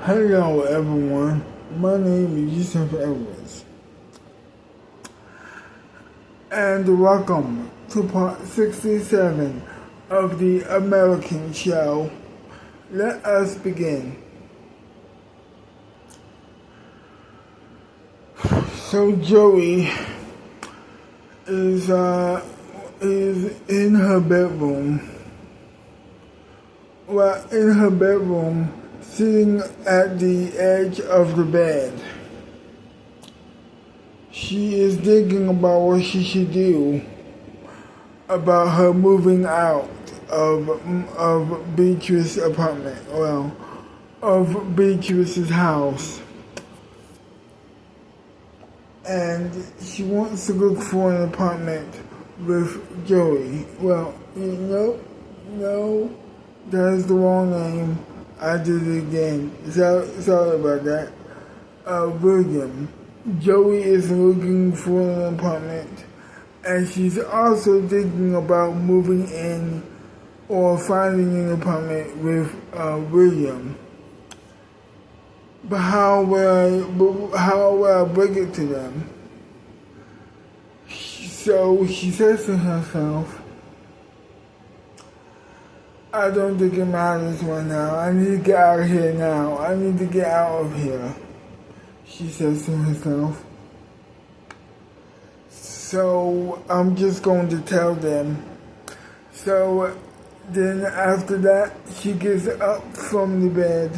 Hello everyone, my name is Yusuf Edwards, and welcome to part 67 of the American Show. Let us begin. So Joey is in her bedroom. Well, in her bedroom, sitting at the edge of the bed. She is thinking about what she should do about her moving out of Beatrice's apartment, of Beatrice's house. And she wants to look for an apartment with Joey. Well, no, that's the wrong name. I did it again. Sorry about that. William. Joey is looking for an apartment, and she's also thinking about moving in or finding an apartment with William. But how will I break it to them? So she says to herself, I don't think it matters right now. I need to get out of here now. I need to get out of here, she says to herself. So I'm just going to tell them. So then after that, she gets up from the bed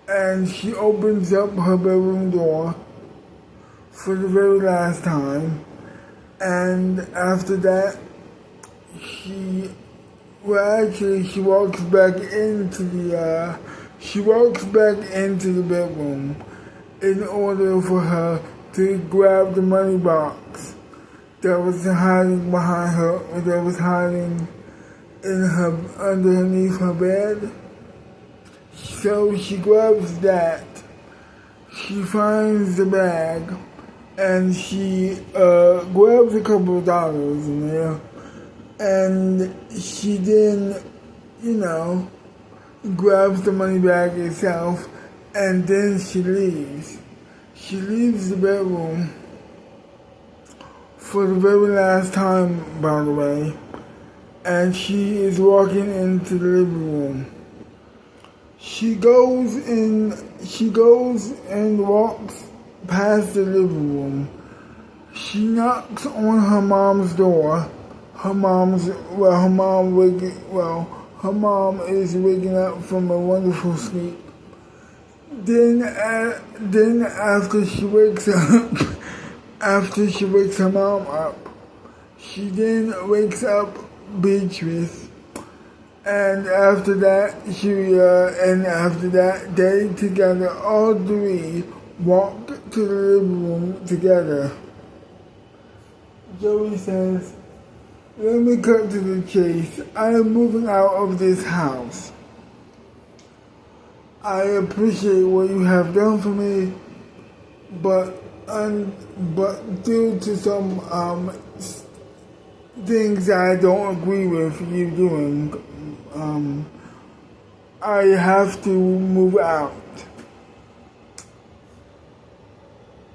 and she opens up her bedroom door for the very last time. And after that, she walks back into the bedroom in order for her to grab the money box that was hiding behind her, or that was hiding underneath her bed. So she grabs that. She finds the bag, and she grabs a couple of dollars in there. And she then, grabs the money bag itself, and then she leaves. She leaves the bedroom for the very last time, by the way, and she is walking into the living room. She goes and walks past the living room. She knocks on her mom's door. Her mom is waking up from a wonderful sleep. Then after she wakes her mom up, she then wakes up Beatrice, and after that they together, all three walk to the living room together. Joey says, let me cut to the chase. I am moving out of this house. I appreciate what you have done for me, but due to some things I don't agree with you doing, I have to move out.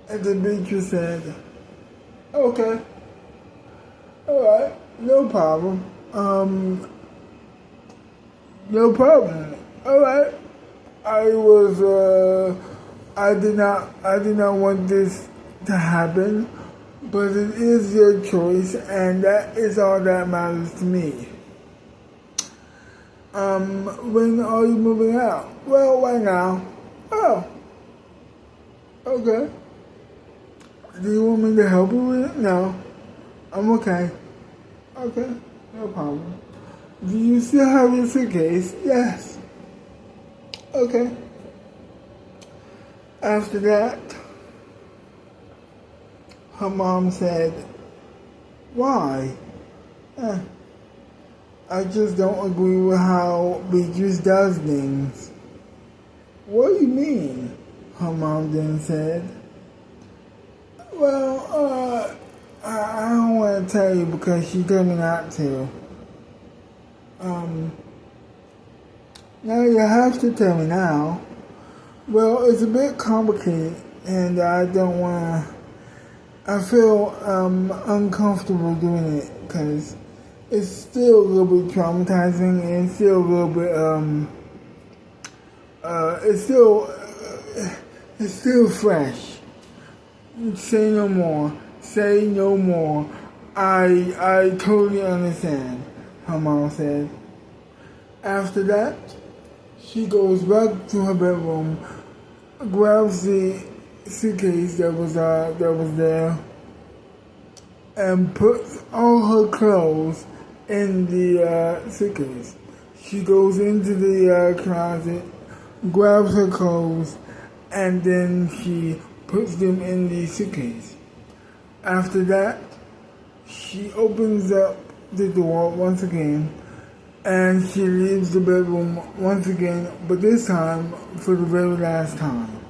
And the Beatrice said, okay, alright. No problem. No problem. All right. I did not want this to happen, but it is your choice, and that is all that matters to me. When are you moving out? Well, right now. Oh. Okay. Do you want me to help you with it? No. I'm okay. Okay, no problem. Do you still have your suitcase? Yes. Okay. After that, her mom said, why? I just don't agree with how Beatrice does things. What do you mean? Her mom then said. Well, I don't want to tell you because she told me not to. Now you have to tell me now. Well, it's a bit complicated, and I don't want to. I feel uncomfortable doing it because it's still a little bit traumatizing, and it's still a little bit it's still fresh. Say no more. Say no more. I totally understand, her mom said. After that, she goes back to her bedroom, grabs the suitcase that was there, and puts all her clothes in the suitcase. She goes into the closet, grabs her clothes, and then she puts them in the suitcase. After that, she opens up the door once again, and she leaves the bedroom once again, but this time for the very last time.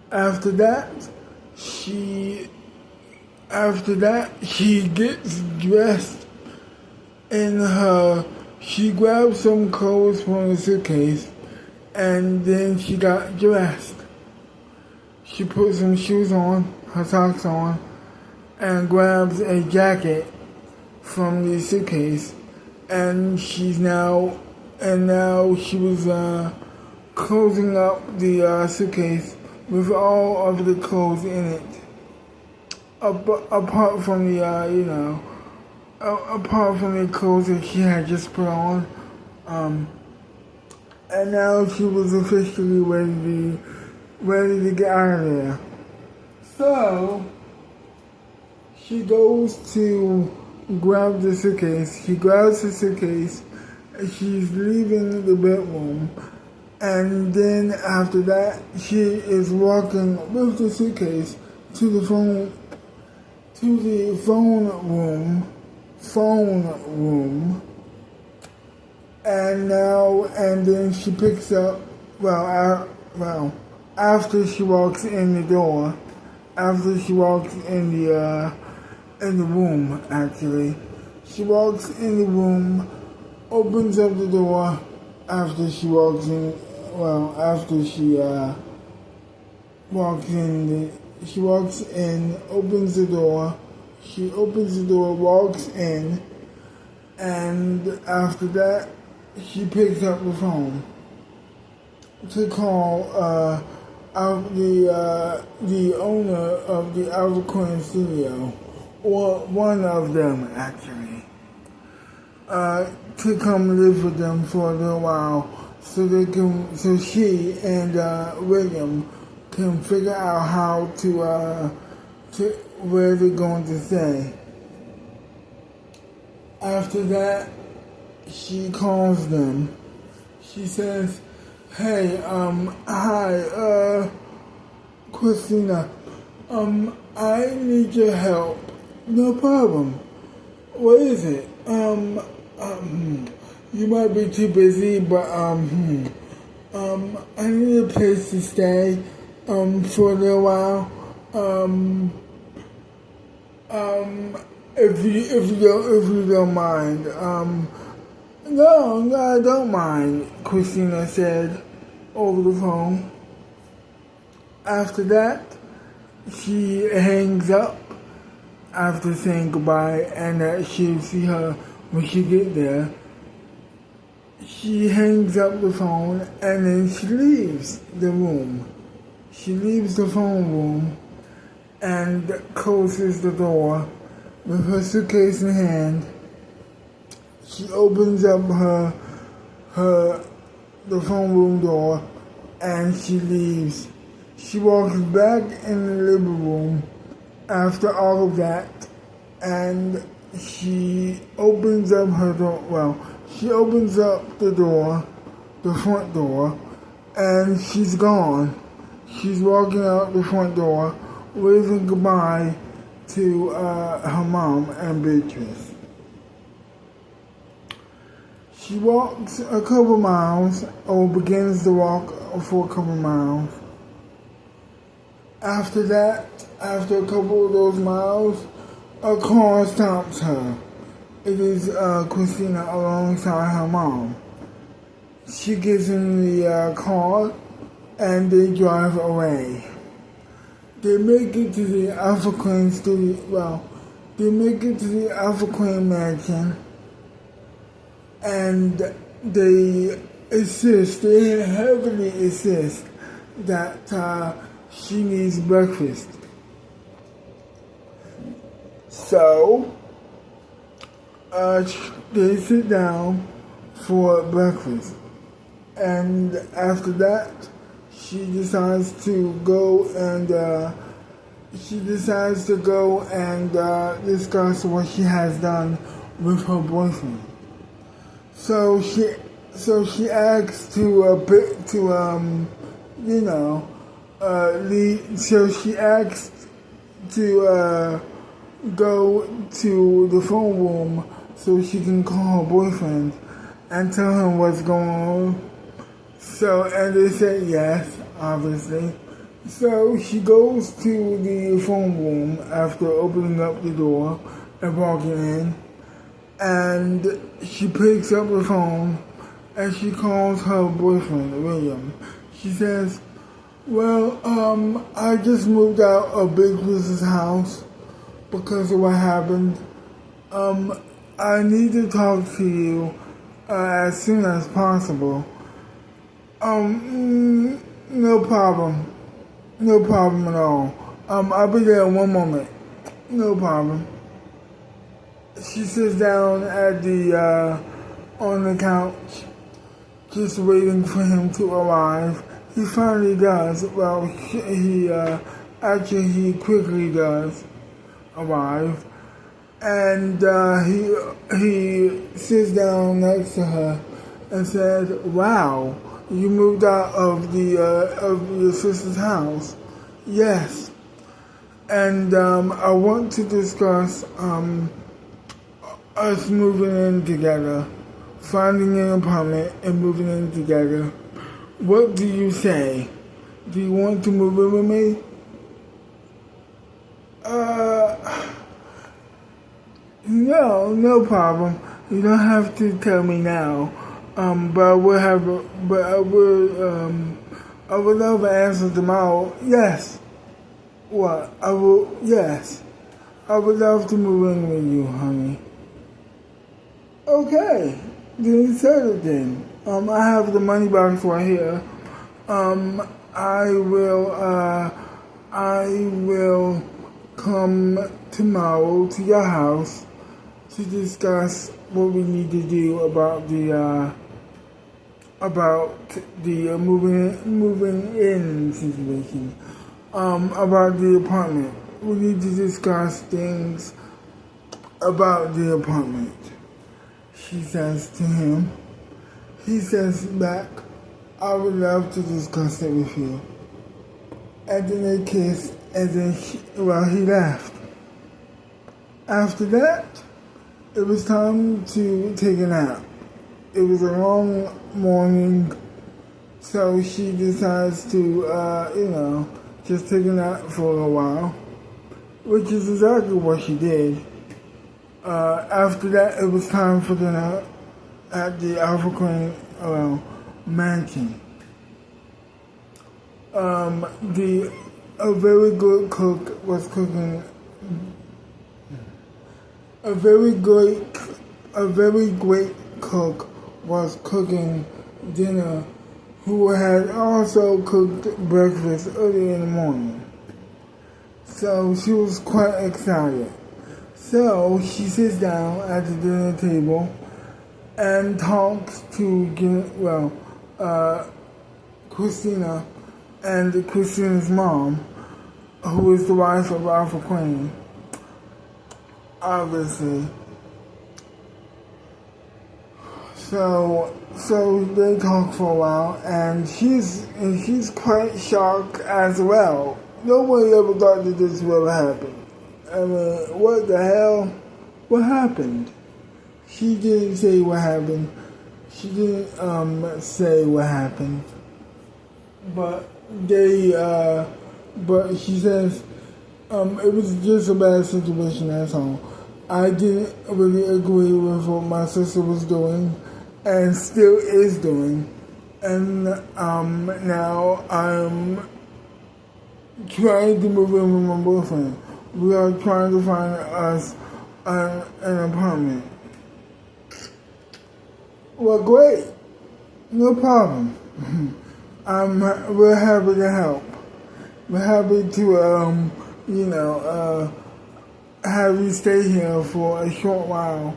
After that, she gets dressed she grabs some clothes from the suitcase, and then she got dressed. She put some shoes on, her socks on, and grabs a jacket from the suitcase, and now she was closing up the suitcase with all of the clothes in it, apart from apart from the clothes that she had just put on, and now she was officially ready to get out of there. So she goes to grab the suitcase. She grabs the suitcase. She's leaving the bedroom, and then after that, she is walking with the suitcase to the phone room, and then she picks up. After she walks in the door, after she walks in the room, actually, she walks in the room, opens up the door. After she walks in, she walks in, opens the door. She opens the door, walks in, and after that, she picks up the phone to call out the owner of the Albert Coin Studio, or one of them actually, to come live with them for a little while, so she and William can figure out how to where they're going to stay. After that, she calls them. She says, "Hey, hi, Christina, I need your help." "No problem. What is it?" You might be too busy, but, I need a place to stay, for a little while. If you don't mind. No, I don't mind, Christina said over the phone. After that, she hangs up after saying goodbye, and she'll see her when she gets there. She hangs up the phone, and then she leaves the room. She leaves the phone room and closes the door with her suitcase in hand. She opens up the phone room door, and she leaves. She walks back in the living room after all of that, and she opens up her door. She opens up the door, the front door, and she's gone. She's walking out the front door, waving goodbye to her mom and Beatrice. She walks a couple miles, or begins to walk for a couple miles. After that, after a couple of those miles, a car stops her. It is Christina alongside her mom. she gets in the car and they drive away. They make it to the Alpha Queen studio. Well, they make it to the Alpha Queen mansion, and they heavily insist that she needs breakfast. So, they sit down for breakfast, and after that, she decides to go and discuss what she has done with her boyfriend. So she asks she asks to go to the phone room so she can call her boyfriend and tell him what's going on. So, and they said yes, obviously. So she goes to the phone room after opening up the door and walking in, and she picks up the phone and she calls her boyfriend, William. She says, well, I just moved out of Big Chris's house because of what happened. I need to talk to you as soon as possible. No problem. No problem at all. I'll be there in one moment. No problem. She sits down at on the couch, just waiting for him to arrive. He finally does. Well, he quickly does arrive. And he sits down next to her and says, wow, you moved out of your sister's house? Yes. And I want to discuss us moving in together, finding an apartment and moving in together. What do you say? Do you want to move in with me? No problem. You don't have to tell me now. But I would love an answer tomorrow. Yes. What? Yes. I would love to move in with you, honey. Okay. Then settle it then. I have the money box right here. I will come tomorrow to your house to discuss what we need to do about the moving in situation. About the apartment. We need to discuss things about the apartment. She says to him. He says back, I would love to discuss it with you. And then they kissed, and then he left. After that, it was time to take a nap. It was a long morning, so she decides to, just take a nap for a while, which is exactly what she did. After that, it was time for dinner at the Alpha Queen mansion. A very good cook was cooking. A very great cook was cooking dinner, who had also cooked breakfast early in the morning. So she was quite excited. So she sits down at the dinner table and talks to Christina and Christina's mom, who is the wife of Alpha Queen, obviously. So they talk for a while, and she's quite shocked as well. Nobody ever thought that this would ever happen. I mean, what the hell? What happened? She didn't say what happened. She didn't say what happened. But but she says it was just a bad situation, that's all. I didn't really agree with what my sister was doing and still is doing. and now I'm trying to move in with my boyfriend. We are trying to find us an apartment. Well, great, no problem. We're happy to help. We're happy to have you stay here for a short while,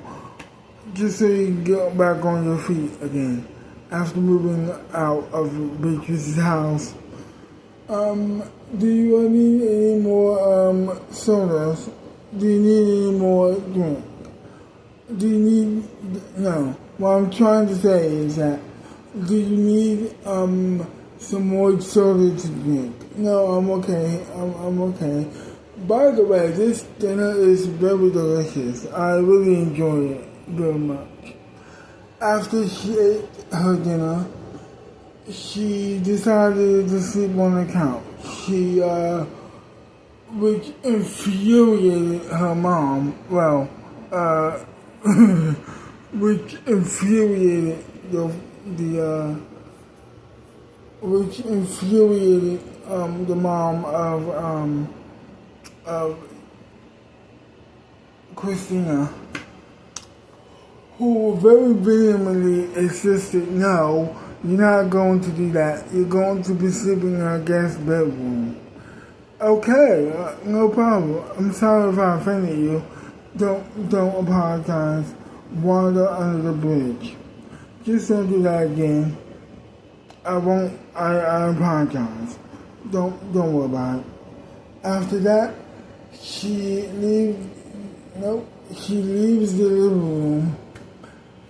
just so you can get back on your feet again after moving out of Beatrice's house. Do you need any more sodas? Do you need any more drink? No. What I'm trying to say is that, do you need some more soda to drink? No, I'm okay. I'm okay. By the way, this dinner is very delicious. I really enjoy it very much. After she ate her dinner, she decided to sleep on the couch. Which infuriated her mom. Well, which infuriated the mom of Christina, who very vehemently insisted, no, you're not going to do that. You're going to be sleeping in our guest bedroom. Okay, no problem. I'm sorry if I offended you. Don't apologize. Water under the bridge. Just don't do that again. I won't. I apologize. Don't worry about it. After that, she leaves the living room,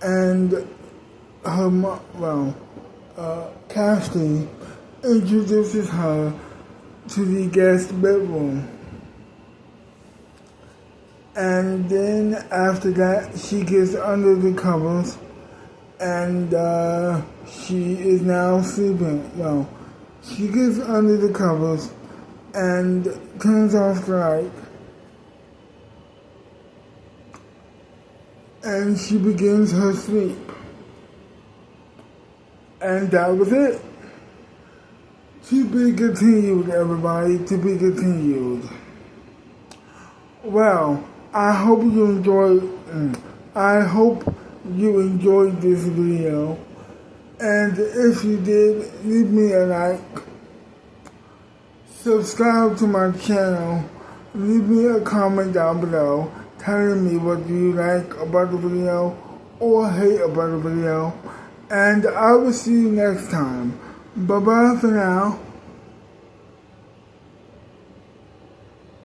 and her Kathy introduces her to the guest bedroom. And then after that, she gets under the covers, and she is now sleeping. Well, she gets under the covers and turns off the light, and she begins her sleep. And that was it. To be continued, everybody, to be continued. Well, I hope you enjoyed this video. And if you did, leave me a like. Subscribe to my channel. Leave me a comment down below telling me what you like about the video or hate about the video. And I will see you next time. Bye-bye for now.